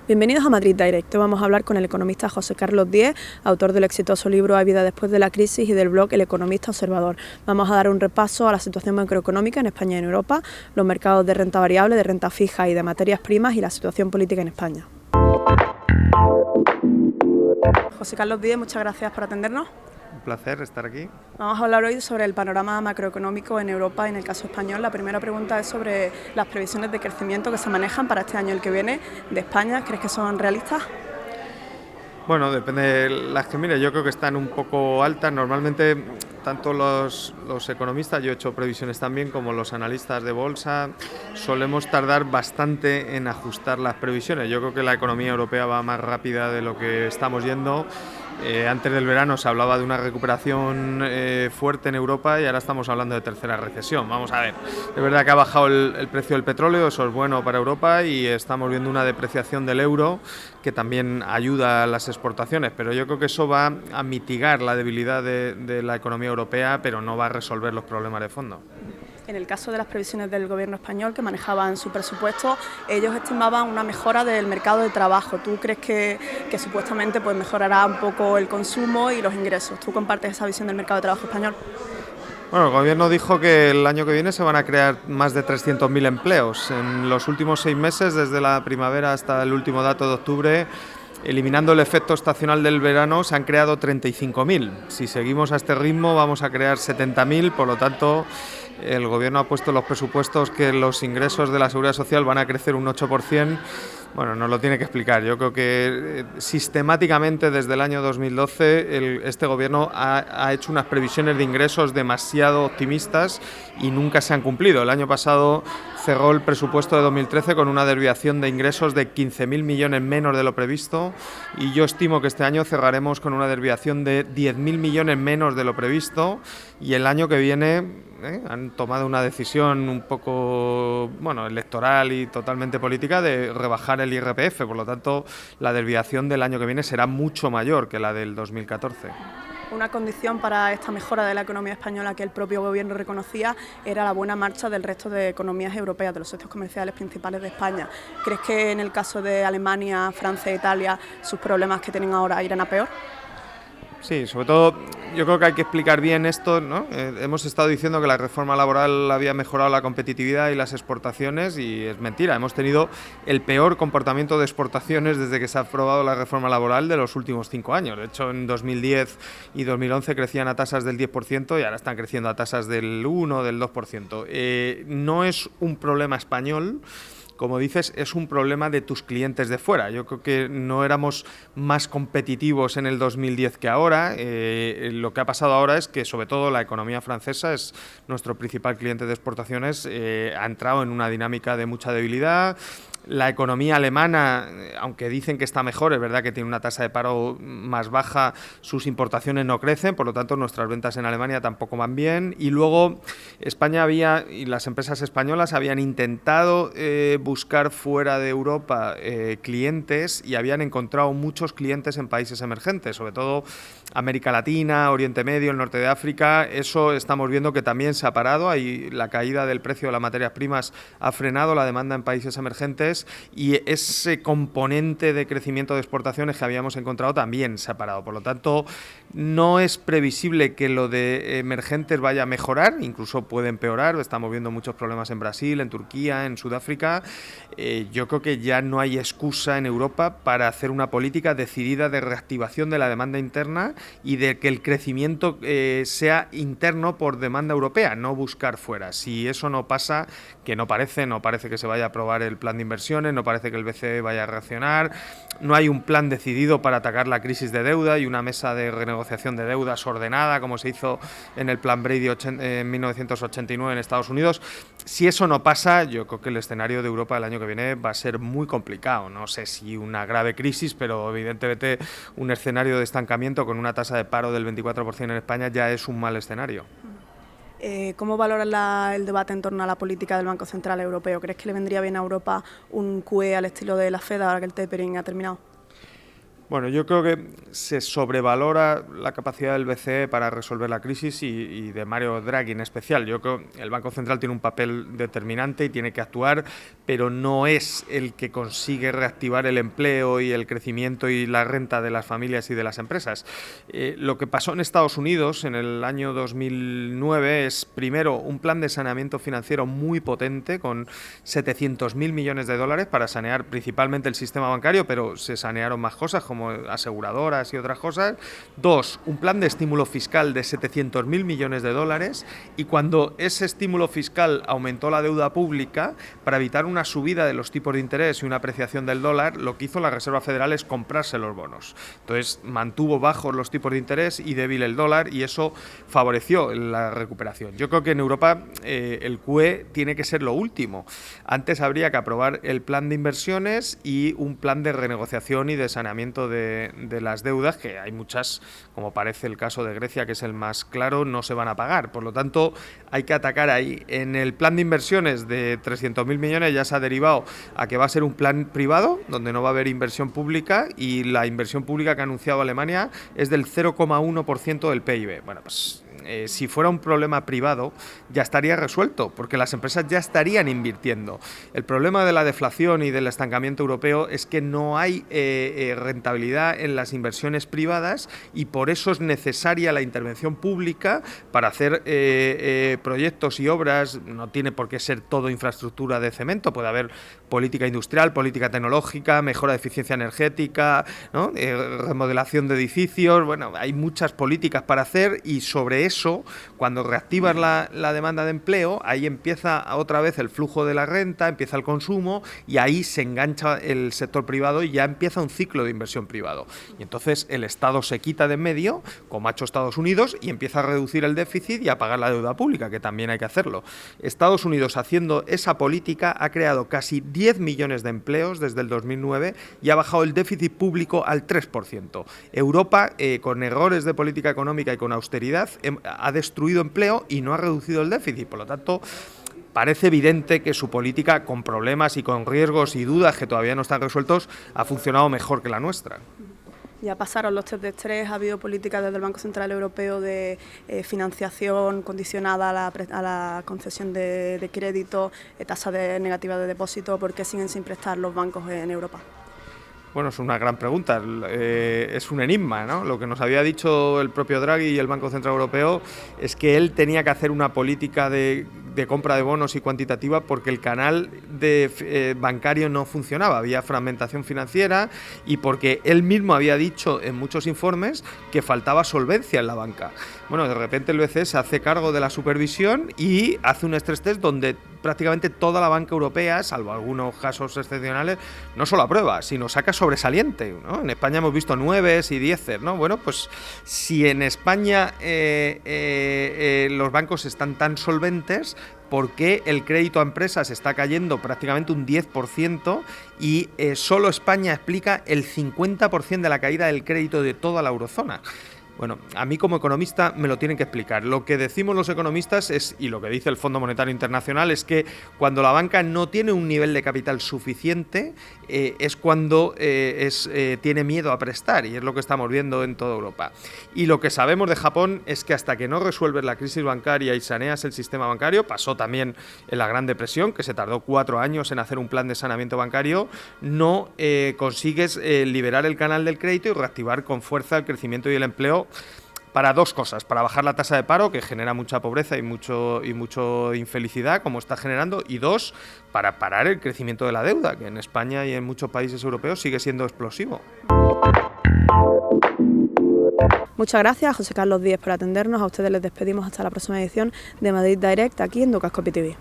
Bienvenidos a Madrid Direct. Vamos a hablar con el economista José Carlos Díez, autor del exitoso libro Hay vida después de la crisis y del blog El Economista Observador. Vamos a dar un repaso a la situación macroeconómica en España y en Europa, los mercados de renta variable, de renta fija y de materias primas y la situación política en España. José Carlos Díez, muchas gracias por atendernos. Un placer estar aquí. Vamos a hablar hoy sobre el panorama macroeconómico en Europa y en el caso español. La primera pregunta es sobre las previsiones de crecimiento que se manejan para este año y el que viene de España. ¿Crees que son realistas? Bueno, depende de las que mire, yo creo que están un poco altas. Normalmente, tanto los economistas, yo he hecho previsiones también, como los analistas de bolsa, solemos tardar bastante en ajustar las previsiones. Yo creo que la economía europea va más rápida de lo que estamos yendo. Antes del verano se hablaba de una recuperación fuerte en Europa y ahora estamos hablando de tercera recesión. Vamos a ver, es verdad que ha bajado el precio del petróleo, eso es bueno para Europa, y estamos viendo una depreciación del euro que también ayuda a las exportaciones, pero yo creo que eso va a mitigar la debilidad de la economía europea, pero no va a resolver los problemas de fondo. En el caso de las previsiones del gobierno español que manejaban su presupuesto, ellos estimaban una mejora del mercado de trabajo. ¿Tú crees que supuestamente pues mejorará un poco el consumo y los ingresos? ¿Tú compartes esa visión del mercado de trabajo español? Bueno, el gobierno dijo que el año que viene se van a crear más de 300.000 empleos. En los últimos 6 meses, desde la primavera hasta el último dato de octubre, eliminando el efecto estacional del verano, se han creado 35.000. Si seguimos a este ritmo vamos a crear 70.000, por lo tanto el gobierno ha puesto en los presupuestos que los ingresos de la Seguridad Social van a crecer un 8%. Bueno, nos lo tiene que explicar. Yo creo que sistemáticamente desde el año 2012 este gobierno ha hecho unas previsiones de ingresos demasiado optimistas y nunca se han cumplido. El año pasado cerró el presupuesto de 2013 con una desviación de ingresos de 15.000 millones menos de lo previsto, y yo estimo que este año cerraremos con una desviación de 10.000 millones menos de lo previsto, y el año que viene han tomado una decisión un poco electoral y totalmente política de rebajar el IRPF, por lo tanto la desviación del año que viene será mucho mayor que la del 2014. Una condición para esta mejora de la economía española que el propio gobierno reconocía era la buena marcha del resto de economías europeas, de los socios comerciales principales de España. ¿Crees que en el caso de Alemania, Francia e Italia sus problemas que tienen ahora irán a peor? Sí, sobre todo yo creo que hay que explicar bien esto, ¿no? Hemos estado diciendo que la reforma laboral había mejorado la competitividad y las exportaciones, y es mentira. Hemos tenido el peor comportamiento de exportaciones desde que se ha aprobado la reforma laboral de los últimos 5 años. De hecho, en 2010 y 2011 crecían a tasas del 10% y ahora están creciendo a tasas del 1, del 2%. No es un problema español. Como dices, es un problema de tus clientes de fuera. Yo creo que no éramos más competitivos en el 2010 que ahora. Lo que ha pasado ahora es que, sobre todo, la economía francesa es nuestro principal cliente de exportaciones. Ha entrado en una dinámica de mucha debilidad. La economía alemana, aunque dicen que está mejor, es verdad que tiene una tasa de paro más baja, sus importaciones no crecen, por lo tanto nuestras ventas en Alemania tampoco van bien. Y luego España y las empresas españolas habían intentado buscar fuera de Europa clientes, y habían encontrado muchos clientes en países emergentes, sobre todo América Latina, Oriente Medio, el norte de África. Eso estamos viendo que también se ha parado. Ahí la caída del precio de las materias primas ha frenado la demanda en países emergentes, y ese componente de crecimiento de exportaciones que habíamos encontrado también se ha parado. Por lo tanto, no es previsible que lo de emergentes vaya a mejorar, incluso puede empeorar. Estamos viendo muchos problemas en Brasil, en Turquía, en Sudáfrica. Yo creo que ya no hay excusa en Europa para hacer una política decidida de reactivación de la demanda interna y de que el crecimiento sea interno por demanda europea, no buscar fuera. Si eso no pasa, que no parece que se vaya a aprobar el plan de inversión, no parece que el BCE vaya a reaccionar, no hay un plan decidido para atacar la crisis de deuda y una mesa de renegociación de deudas ordenada como se hizo en el plan Brady en 1989 en Estados Unidos. Si eso no pasa, yo creo que el escenario de Europa el año que viene va a ser muy complicado. No sé si una grave crisis, pero evidentemente un escenario de estancamiento con una tasa de paro del 24% en España ya es un mal escenario. ¿Cómo valoras el debate en torno a la política del Banco Central Europeo? ¿Crees que le vendría bien a Europa un QE al estilo de la Fed ahora que el tapering ha terminado? Bueno, yo creo que se sobrevalora la capacidad del BCE para resolver la crisis y de Mario Draghi en especial. Yo creo que el Banco Central tiene un papel determinante y tiene que actuar, pero no es el que consigue reactivar el empleo y el crecimiento y la renta de las familias y de las empresas. Lo que pasó en Estados Unidos en el año 2009 es, primero, un plan de saneamiento financiero muy potente con 700.000 millones de dólares para sanear principalmente el sistema bancario, pero se sanearon más cosas como aseguradoras y otras cosas. Dos, un plan de estímulo fiscal de 700.000 millones de dólares, y cuando ese estímulo fiscal aumentó la deuda pública, para evitar una subida de los tipos de interés y una apreciación del dólar, lo que hizo la Reserva Federal es comprarse los bonos. Entonces mantuvo bajos los tipos de interés y débil el dólar, y eso favoreció la recuperación. Yo creo que en Europa el QE tiene que ser lo último. Antes habría que aprobar el plan de inversiones y un plan de renegociación y de saneamiento de las deudas, que hay muchas, como parece el caso de Grecia, que es el más claro, no se van a pagar. Por lo tanto, hay que atacar ahí. En el plan de inversiones de 300.000 millones ya se ha derivado a que va a ser un plan privado, donde no va a haber inversión pública, y la inversión pública que ha anunciado Alemania es del 0,1% del PIB. Bueno, pues si fuera un problema privado ya estaría resuelto, porque las empresas ya estarían invirtiendo. El problema de la deflación y del estancamiento europeo es que no hay rentabilidad en las inversiones privadas, y por eso es necesaria la intervención pública para hacer proyectos y obras. No tiene por qué ser todo infraestructura de cemento, puede haber política industrial, política tecnológica, mejora de eficiencia energética, ¿no? Remodelación de edificios. Bueno, hay muchas políticas para hacer, y sobre eso, cuando reactivas la demanda de empleo, ahí empieza otra vez el flujo de la renta, empieza el consumo, y ahí se engancha el sector privado y ya empieza un ciclo de inversión privado. Y entonces el Estado se quita de en medio, como ha hecho Estados Unidos, y empieza a reducir el déficit y a pagar la deuda pública, que también hay que hacerlo. Estados Unidos, haciendo esa política, ha creado casi 10 millones de empleos desde el 2009 y ha bajado el déficit público al 3%. Europa, con errores de política económica y con austeridad, ha destruido empleo y no ha reducido el déficit. Por lo tanto, parece evidente que su política, con problemas y con riesgos y dudas que todavía no están resueltos, ha funcionado mejor que la nuestra. Ya pasaron los test de estrés, ha habido políticas desde el Banco Central Europeo de financiación condicionada a la concesión de crédito, tasas negativas de depósito. ¿Por qué siguen sin prestar los bancos en Europa? Bueno, es una gran pregunta, es un enigma, ¿no? Lo que nos había dicho el propio Draghi y el Banco Central Europeo es que él tenía que hacer una política de compra de bonos y cuantitativa porque el canal bancario no funcionaba, había fragmentación financiera, y porque él mismo había dicho en muchos informes que faltaba solvencia en la banca. Bueno, de repente el BCE se hace cargo de la supervisión y hace un stress test donde prácticamente toda la banca europea, salvo algunos casos excepcionales, no solo aprueba, sino saca sobresaliente, ¿no? En España hemos visto 9 y 10, ¿no? Bueno, pues si en España los bancos están tan solventes, ¿por qué el crédito a empresas está cayendo prácticamente un 10% y solo España explica el 50% de la caída del crédito de toda la eurozona? Bueno, a mí como economista me lo tienen que explicar. Lo que decimos los economistas es, y lo que dice el Fondo Monetario Internacional, es que cuando la banca no tiene un nivel de capital suficiente, es cuando tiene miedo a prestar, y es lo que estamos viendo en toda Europa. Y lo que sabemos de Japón es que hasta que no resuelves la crisis bancaria y saneas el sistema bancario, pasó también en la Gran Depresión, que se tardó 4 años en hacer un plan de saneamiento bancario, no consigues liberar el canal del crédito y reactivar con fuerza el crecimiento y el empleo, para dos cosas: para bajar la tasa de paro, que genera mucha pobreza y mucho infelicidad, como está generando, y dos, para parar el crecimiento de la deuda, que en España y en muchos países europeos sigue siendo explosivo. Muchas gracias a José Carlos Díez por atendernos. A ustedes les despedimos hasta la próxima edición de Madrid Direct, aquí en Dukascopy TV.